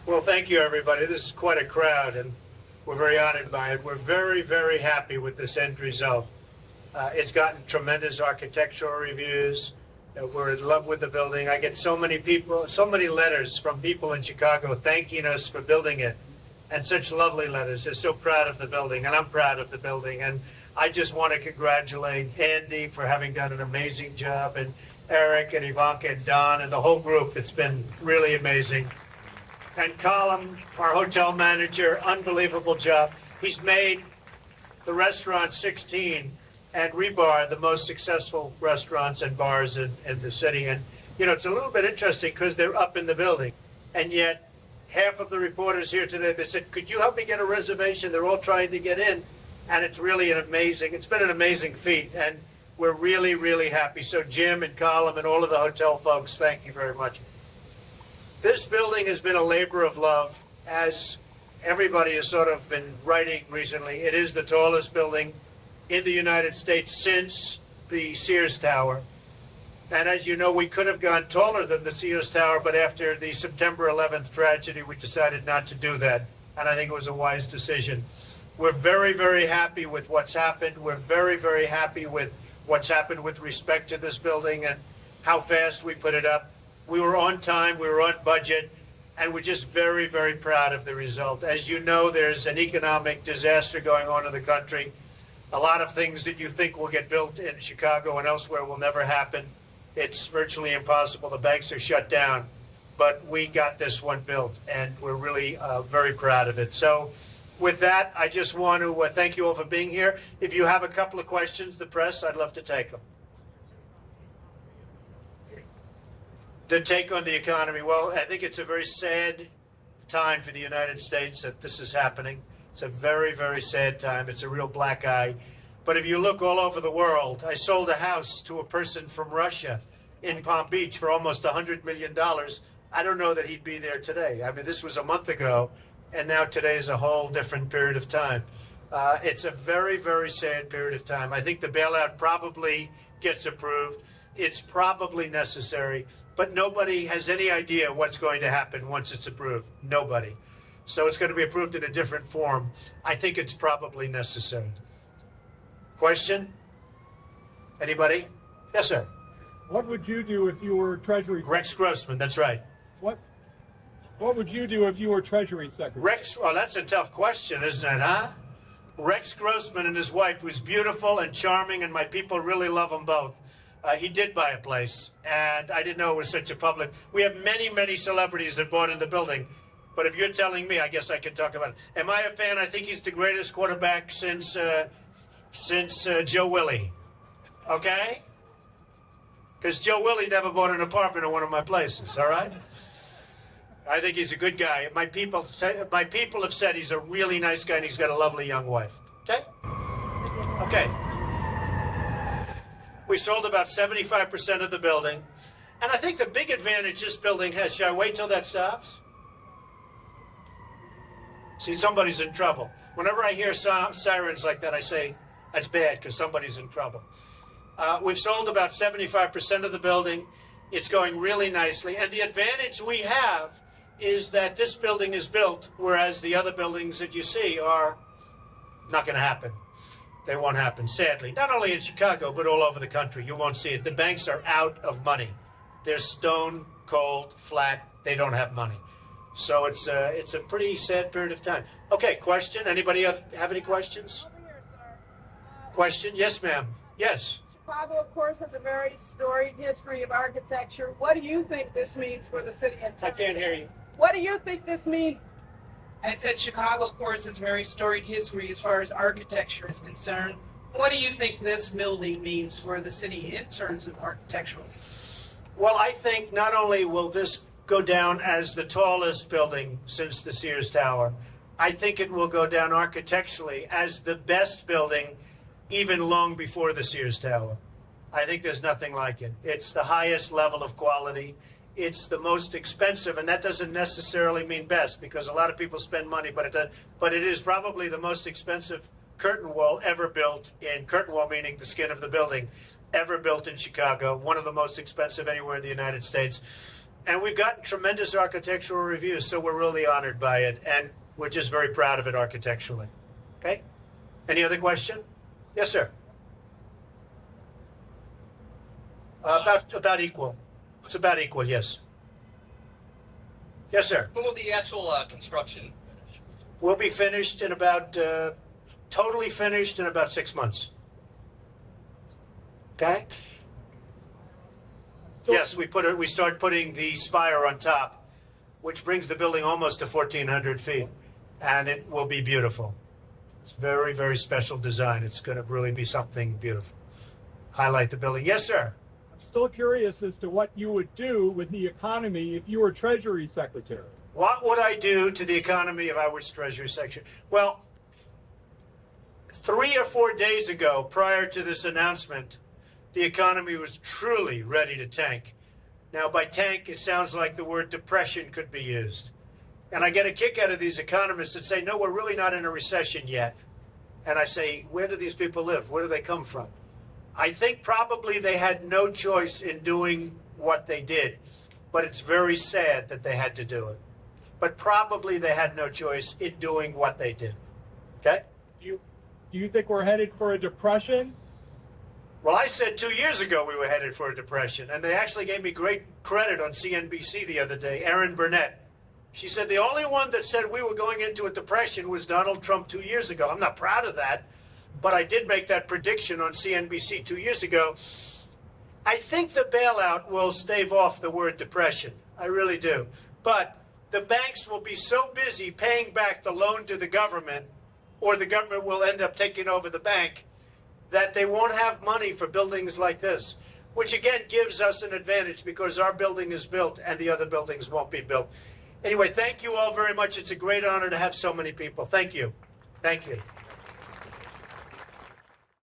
Well, thank you, everybody. This is quite a crowd, and we're very honored by it. We're very, very happy with this end result. It's gotten tremendous architectural reviews. We're in love with the building. I get so many letters from people in Chicago thanking us for building it, and such lovely letters. They're so proud of the building, and I'm proud of the building. And I just want to congratulate Andy for having done an amazing job, and Eric and Ivanka and Don and the whole group. It's been really amazing. And Colin, our hotel manager, unbelievable job. He's made the restaurant 16 and Rebar the most successful restaurants and bars in the city. And, you know, it's a little bit interesting because they're up in the building. And yet, half of the reporters here today, they said, could you help me get a reservation? They're all trying to get in. And it's really it's been an amazing feat. And we're really, really happy. So Jim and Colin and all of the hotel folks, thank you very much. This building has been a labor of love, as everybody has sort of been writing recently. It is the tallest building in the United States since the Sears Tower. And as you know, we could have gone taller than the Sears Tower, but after the September 11th tragedy, we decided not to do that. And I think it was a wise decision. We're very, very happy with what's happened. We're very, very happy with what's happened with respect to this building and how fast we put it up. We were on time, we were on budget, and we're just very, very proud of the result. As you know, there's an economic disaster going on in the country. A lot of things that you think will get built in Chicago and elsewhere will never happen. It's virtually impossible. The banks are shut down. But we got this one built, and we're really very proud of it. So with that, I just want to thank you all for being here. If you have a couple of questions, the press, I'd love to take them. The take on the economy. Well, I think it's a very sad time for the United States that this is happening. It's a very, very sad time. It's a real black eye. But if you look all over the world, I sold a house to a person from Russia in Palm Beach for almost $100 million. I don't know that he'd be there today. I mean, this was a month ago, and now today is a whole different period of time. It's a very, very sad period of time. I think the bailout probably gets approved. It's probably necessary. But nobody has any idea what's going to happen once it's approved. Nobody. So it's going to be approved in a different form. I think it's probably necessary. Question? Anybody? Yes, sir. What would you do if you were Treasury Secretary? Rex Grossman, that's right. What would you do if you were Treasury Secretary? Oh, that's a tough question, isn't it, huh? Rex Grossman and his wife was beautiful and charming, and my people really love them both. He did buy a place, and I didn't know it was such a public. We have many, many celebrities that bought in the building, but if you're telling me, I guess I can talk about it. Am I a fan? I think he's the greatest quarterback since Joe Willie. Okay? Because Joe Willie never bought an apartment in one of my places. All right? I think he's a good guy. My people have said he's a really nice guy, and he's got a lovely young wife. Okay? Okay. We sold about 75% of the building. And I think the big advantage this building has, should I wait till that stops? See, somebody's in trouble. Whenever I hear sirens like that, I say, that's bad because somebody's in trouble. We've sold about 75% of the building. It's going really nicely. And the advantage we have is that this building is built, whereas the other buildings that you see are not going to happen. They won't happen, sadly. Not only in Chicago, but all over the country. You won't see it. The banks are out of money. They're stone cold, flat. They don't have money. So it's a pretty sad period of time. Okay, question? Anybody have any questions? Over here, sir. Question? Yes, ma'am. Yes. Chicago, of course, has a very storied history of architecture. What do you think this means for the city in I can't hear you. What do you think this means? I said Chicago, of course, has very storied history as far as architecture is concerned. What do you think this building means for the city in terms of architectural? Well, I think not only will this go down as the tallest building since the Sears Tower, I think it will go down architecturally as the best building even long before the Sears Tower. I think there's nothing like it. It's the highest level of quality. It's the most expensive, and that doesn't necessarily mean best because a lot of people spend money, but it is probably the most expensive curtain wall ever built in, curtain wall meaning the skin of the building, ever built in Chicago, one of the most expensive anywhere in the United States. And we've gotten tremendous architectural reviews, so we're really honored by it, and we're just very proud of it architecturally. Okay? Any other question? Yes, sir. About equal. It's about equal, yes. Yes, sir. When will the actual construction finish? We'll be finished in about, totally finished in about 6 months. Okay? So- Yes, we start putting the spire on top, which brings the building almost to 1,400 feet, and it will be beautiful. It's very, very special design. It's going to really be something beautiful. Highlight the building. Yes, sir. I'm still curious as to what you would do with the economy if you were Treasury Secretary. What would I do to the economy if I was Treasury Secretary? Well, 3 or 4 days ago, prior to this announcement, the economy was truly ready to tank. Now, by tank, it sounds like the word depression could be used. And I get a kick out of these economists that say, no, we're really not in a recession yet. And I say, where do these people live? Where do they come from? I think probably they had no choice in doing what they did. But it's very sad that they had to do it. But probably they had no choice in doing what they did. Okay? Do you think we're headed for a depression? Well, I said 2 years ago we were headed for a depression, and they actually gave me great credit on CNBC the other day, Erin Burnett. She said the only one that said we were going into a depression was Donald Trump 2 years ago. I'm not proud of that, but I did make that prediction on CNBC 2 years ago. I think the bailout will stave off the word depression. I really do. But the banks will be so busy paying back the loan to the government, or the government will end up taking over the bank, that they won't have money for buildings like this, which again gives us an advantage because our building is built and the other buildings won't be built. Anyway, thank you all very much. It's a great honor to have so many people. Thank you. Thank you.